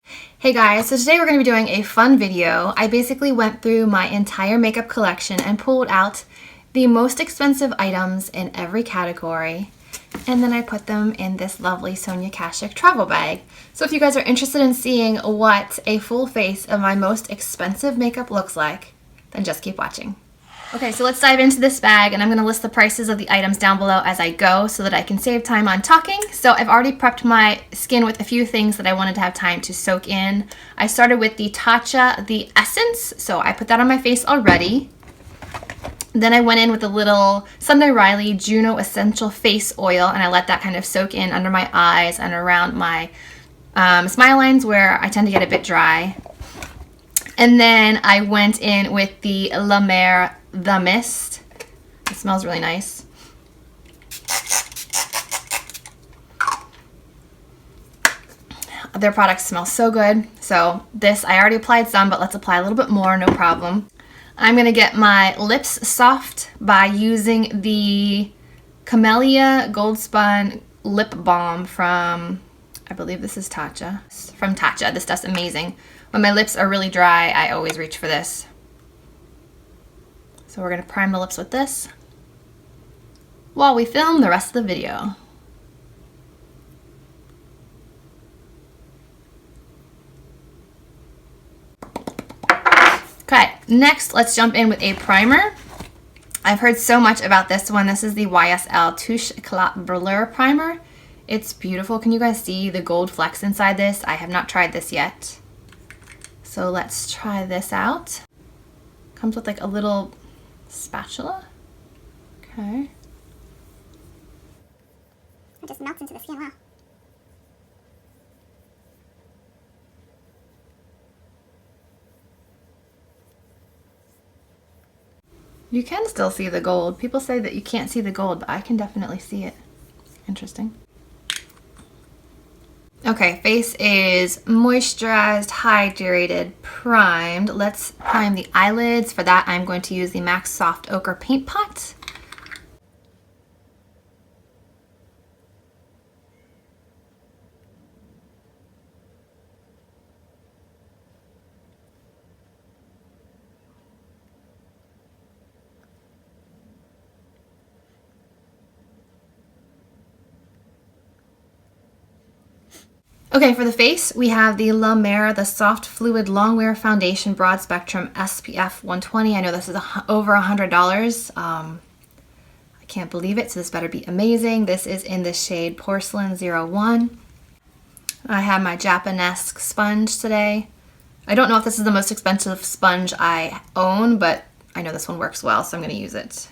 Hey guys, so today we're going to be doing a fun video. I basically went through my entire makeup collection and pulled out the most expensive items in every category, and then I put them in this lovely Sonia Kashuk travel bag. So if you guys are interested in seeing what a full face of my most expensive makeup looks like, then just keep watching. Okay, so let's dive into this bag, and I'm going to list the prices of the items down below as I go so that I can save time on talking. So I've already prepped my skin with a few things that I wanted to have time to soak in. I started with the Tatcha, the Essence, so I put that on my face already. Then I went in with a little Sunday Riley Juno Essential Face Oil, and I let that kind of soak in under my eyes and around my smile lines where I tend to get a bit dry. And then I went in with the La Mer The Mist. It smells really nice. Their products smell so good. So this, I already applied some, but let's apply a little bit more, no problem. I'm gonna get my lips soft by using the Camellia Goldspun Lip Balm from, I believe this is Tatcha. From Tatcha, this stuff's amazing. When my lips are really dry, I always reach for this. So we're gonna prime the lips with this while we film the rest of the video. Okay, next let's jump in with a primer. I've heard so much about this one. This is the YSL Touche Eclat Blur Primer. It's beautiful. Can you guys see the gold flecks inside this? I have not tried this yet. So let's try this out. Comes with like a little spatula. Okay. It just melts into the skin, wow. You can still see the gold. People say that you can't see the gold, but I can definitely see it. Interesting. Okay, face is moisturized, hydrated, primed. Let's prime the eyelids. For that, I'm going to use the MAC Soft Ochre Paint Pot. Okay, for the face, we have the La Mer, the Soft Fluid Longwear Foundation Broad Spectrum SPF 120. I know this is over $100. I can't believe it, so this better be amazing. This is in the shade Porcelain 01. I have my Japanesque sponge today. I don't know if this is the most expensive sponge I own, but I know this one works well, so I'm going to use it.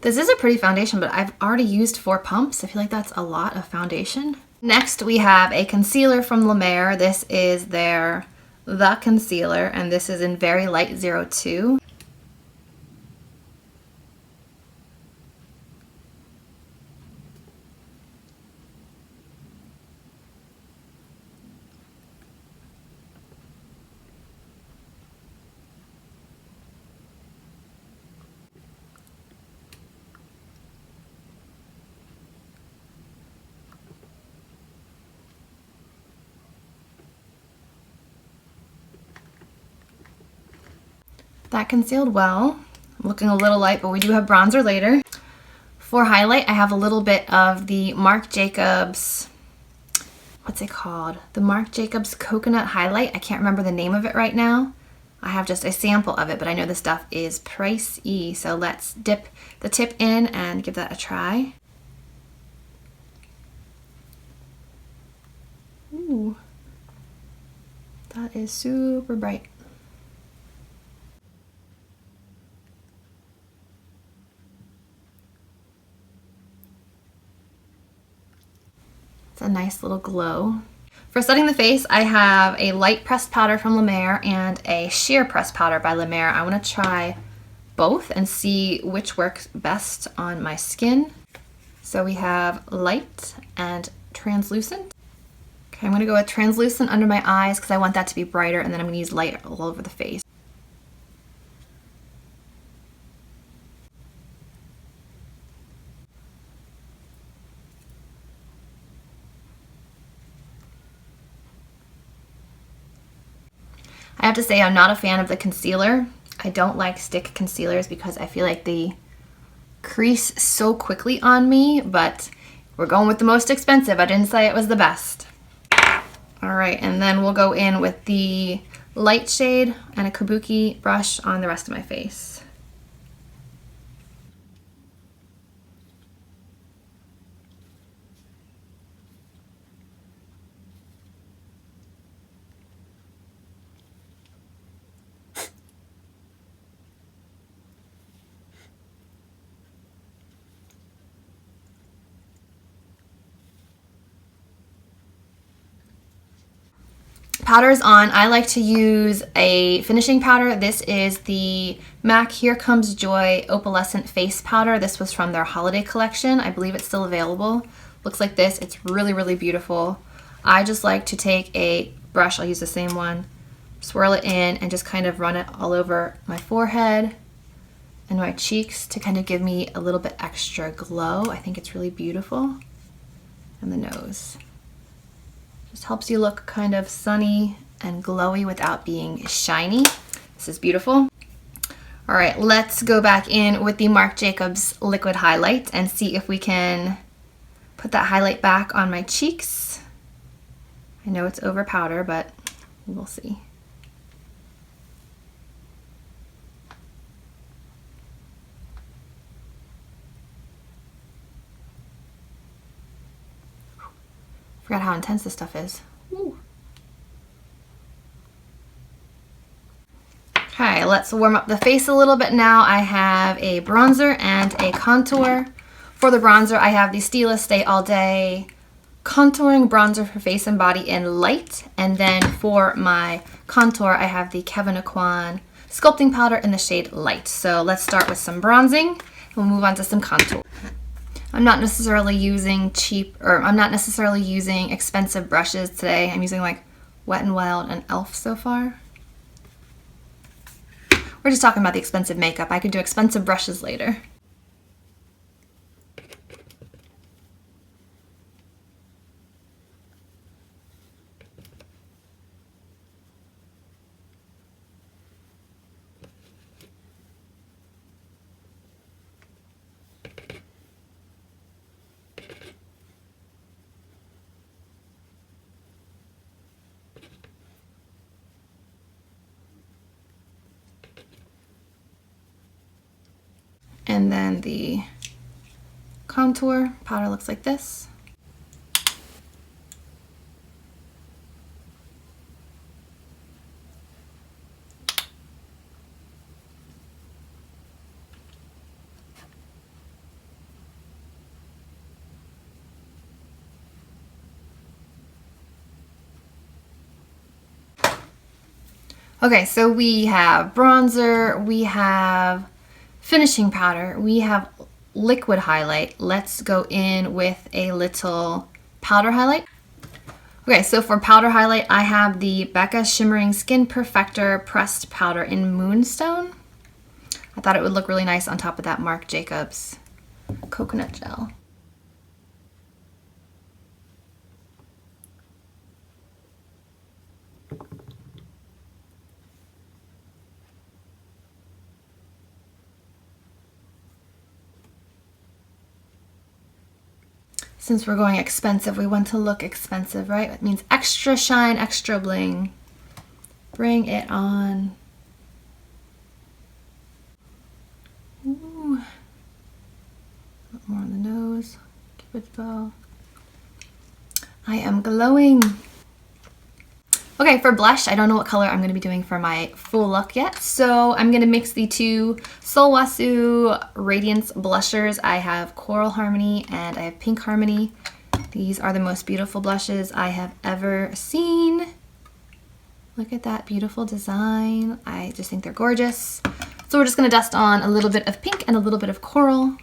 This is a pretty foundation, but I've already used 4 pumps. I feel like that's a lot of foundation. Next, we have a concealer from La Mer. This is their The Concealer, and this is in Very Light 02. That concealed well. I'm looking a little light, but we do have bronzer later. For highlight, I have a little bit of the Marc Jacobs, what's it called? The Marc Jacobs Coconut Highlight. I can't remember the name of it right now. I have just a sample of it, but I know this stuff is pricey. So let's dip the tip in and give that a try. Ooh, that is super bright. It's a nice little glow. For setting the face, I have a light pressed powder from La Mer and a sheer pressed powder by La Mer. I want to try both and see which works best on my skin. So we have light and translucent. Okay, I'm gonna go with translucent under my eyes because I want that to be brighter, and then I'm gonna use light all over the face. I have to say I'm not a fan of the concealer. I don't like stick concealers because I feel like they crease so quickly on me, but we're going with the most expensive. I didn't say it was the best. All right, and then we'll go in with the light shade and a kabuki brush on the rest of my face. Powders on, I like to use a finishing powder. This is the MAC Here Comes Joy Opalescent Face Powder. This was from their holiday collection. I believe it's still available. Looks like this. It's really, really beautiful. I just like to take a brush, I'll use the same one, swirl it in and just kind of run it all over my forehead and my cheeks to kind of give me a little bit extra glow. I think it's really beautiful. And the nose. Just helps you look kind of sunny and glowy without being shiny. This is beautiful. All right, let's go back in with the Marc Jacobs liquid highlight and see if we can put that highlight back on my cheeks. I know it's over powder, but we'll see. Forgot how intense this stuff is. Ooh. Okay, let's warm up the face a little bit now. I have a bronzer and a contour. For the bronzer, I have the Stila Stay All Day Contouring Bronzer for Face and Body in Light. And then for my contour, I have the Kevyn Sculpting Powder in the shade Light. So let's start with some bronzing, and we'll move on to some contour. I'm not necessarily using expensive brushes today. I'm using like Wet n Wild and e.l.f. so far. We're just talking about the expensive makeup. I could do expensive brushes later. And then the contour powder looks like this. Okay, so we have bronzer, we have finishing powder, we have liquid highlight. Let's go in with a little powder highlight. Okay, so for powder highlight, I have the Becca Shimmering Skin Perfector Pressed Powder in Moonstone. I thought it would look really nice on top of that Marc Jacobs coconut gel. Since we're going expensive, we want to look expensive, right? It means extra shine, extra bling. Bring it on. Ooh. A little more on the nose. Cupid's bow. I am glowing. Okay, for blush, I don't know what color I'm going to be doing for my full look yet. So I'm going to mix the two Sulwhasoo Radiance blushers. I have Coral Harmony and I have Pink Harmony. These are the most beautiful blushes I have ever seen. Look at that beautiful design. I just think they're gorgeous. So So we're just gonna dust on a little bit of pink and a little bit of coral,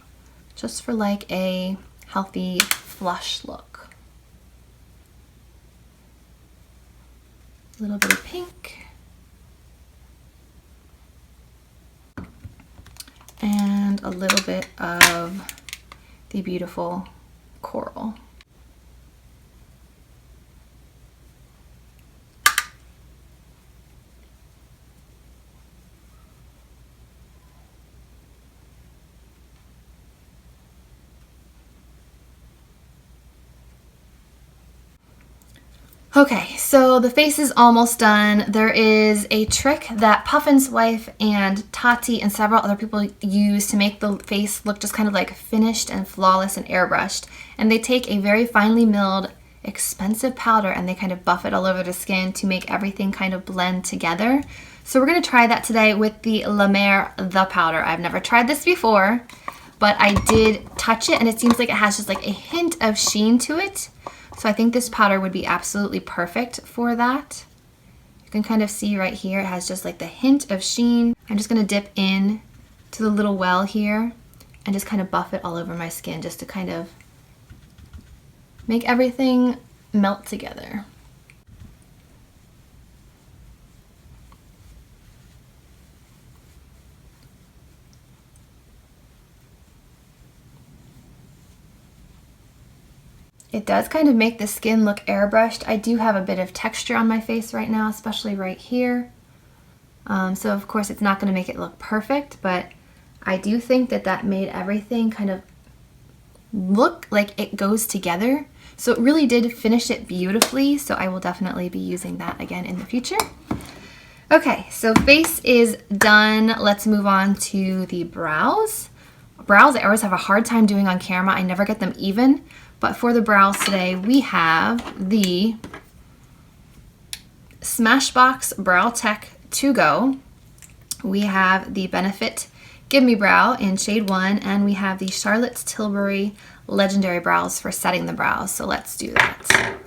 just for like a healthy flush look. A little bit of pink. And a little bit of the beautiful coral. Okay, so the face is almost done. There is a trick that Puffin's wife and Tati and several other people use to make the face look just kind of like finished and flawless and airbrushed. And they take a very finely milled, expensive powder and they kind of buff it all over the skin to make everything kind of blend together. So we're gonna try that today with the La Mer The Powder. I've never tried this before, but I did touch it and it seems like it has just like a hint of sheen to it. So I think this powder would be absolutely perfect for that. You can kind of see right here, it has just like the hint of sheen. I'm just gonna dip in to the little well here and just kind of buff it all over my skin just to kind of make everything melt together. It does kind of make the skin look airbrushed. I do have a bit of texture on my face right now, especially right here. So of course it's not going to make it look perfect, but I do think that that made everything kind of look like it goes together. So it really did finish it beautifully, so I will definitely be using that again in the future. Okay, so face is done. Let's move on to the brows. Brows I always have a hard time doing on camera. I never get them even. But for the brows today, we have the Smashbox Browtech To Go. We have the Benefit Gimme Brow in shade 1, and we have the Charlotte's Tilbury Legendary Brows for setting the brows. So let's do that.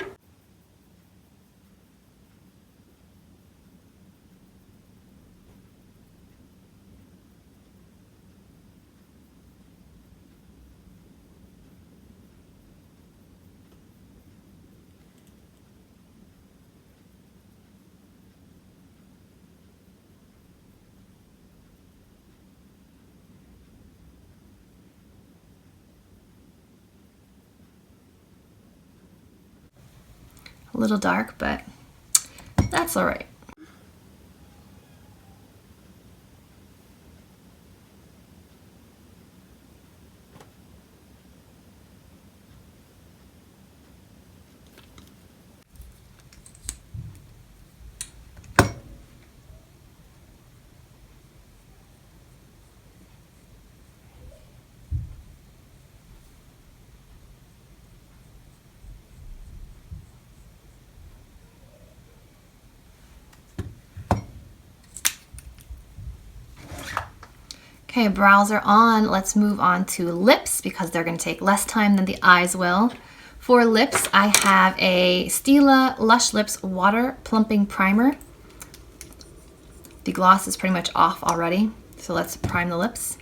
A little dark, but that's all right. Okay, brows are on. Let's move on to lips because they're going to take less time than the eyes will. For lips, I have a Stila Lush Lips Water Plumping Primer. The gloss is pretty much off already, so let's prime the lips.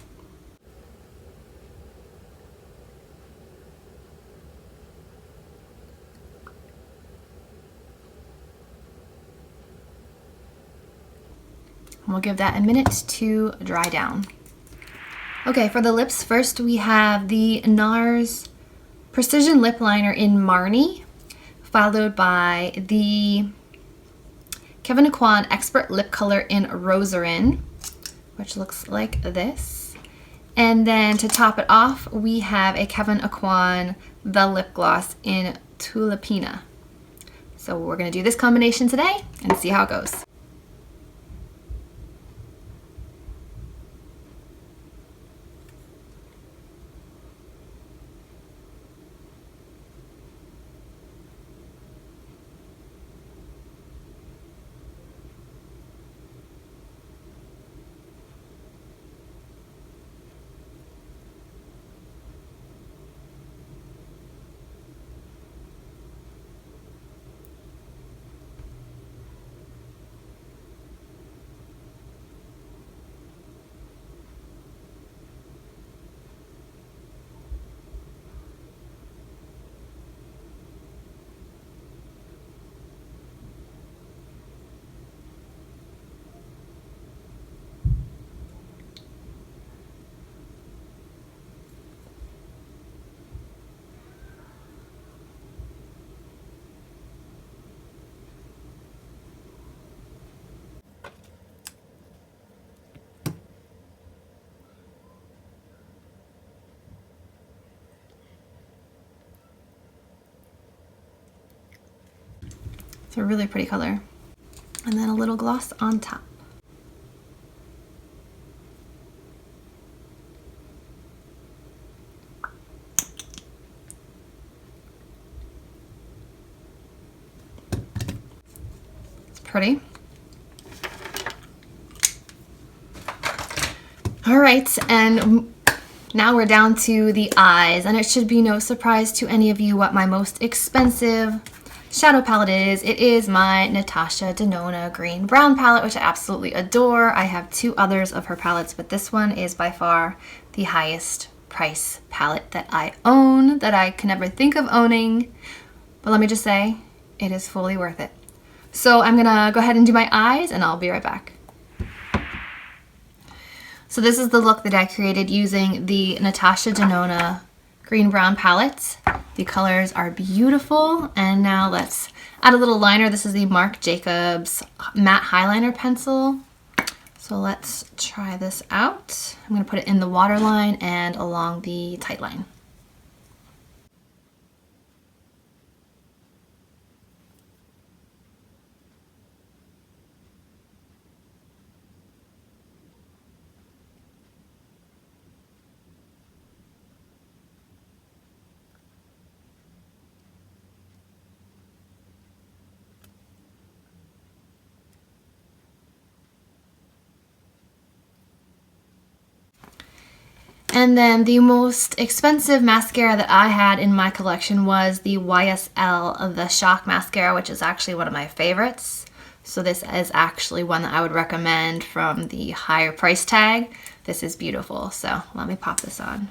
We'll give that a minute to dry down. Okay, for the lips, first we have the Nars Precision Lip Liner in Marnie, followed by the Kevyn Expert Lip Color in Rosarin, which looks like this. And then to top it off, we have a Kevyn The Lip Gloss in Tulapina. So we're gonna do this combination today and see how it goes. It's a really pretty color. And then a little gloss on top. It's pretty. All right, and now we're down to the eyes, and it should be no surprise to any of you what my most expensive shadow palette is. It is my Natasha Denona Green Brown palette, which I absolutely adore. I have 2 others of her palettes, but this one is by far the highest price palette that I own, that I can never think of owning. But let me just say, it is fully worth it. So I'm gonna go ahead and do my eyes, and I'll be right back. So this is the look that I created using the Natasha Denona Green Brown palette. The colors are beautiful, and now let's add a little liner. This is the Marc Jacobs matte highliner pencil. So let's try this out. I'm gonna put it in the waterline and along the tight line. And then the most expensive mascara that I had in my collection was the YSL, the Shock Mascara, which is actually one of my favorites. So this is actually one that I would recommend from the higher price tag. This is beautiful, so let me pop this on.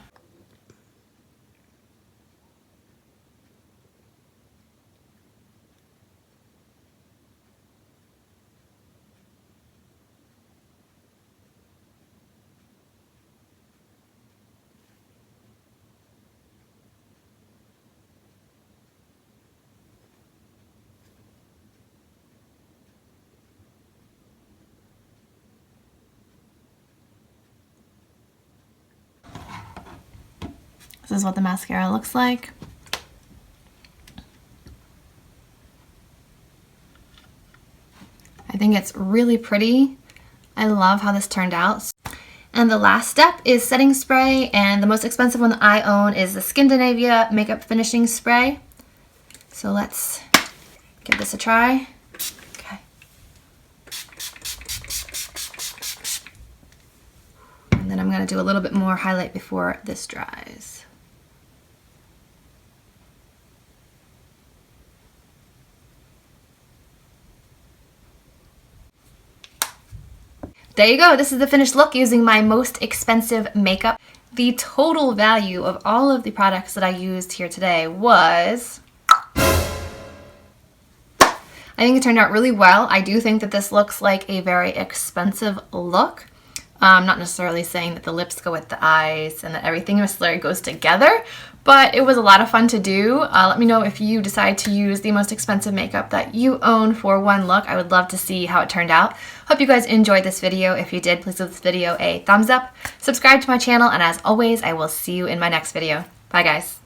This is what the mascara looks like. I think it's really pretty. I love how this turned out. And the last step is setting spray, and the most expensive one that I own is the Skindinavia Makeup Finishing Spray. So let's give this a try. Okay. And then I'm gonna do a little bit more highlight before this dries. There you go. This is the finished look using my most expensive makeup. The total value of all of the products that I used here today was... I think it turned out really well. I do think that this looks like a very expensive look. I'm not necessarily saying that the lips go with the eyes and that everything necessarily goes together, but it was a lot of fun to do. Let me know if you decide to use the most expensive makeup that you own for one look. I would love to see how it turned out. Hope you guys enjoyed this video. If you did, please give this video a thumbs up, subscribe to my channel, and as always, I will see you in my next video. Bye guys.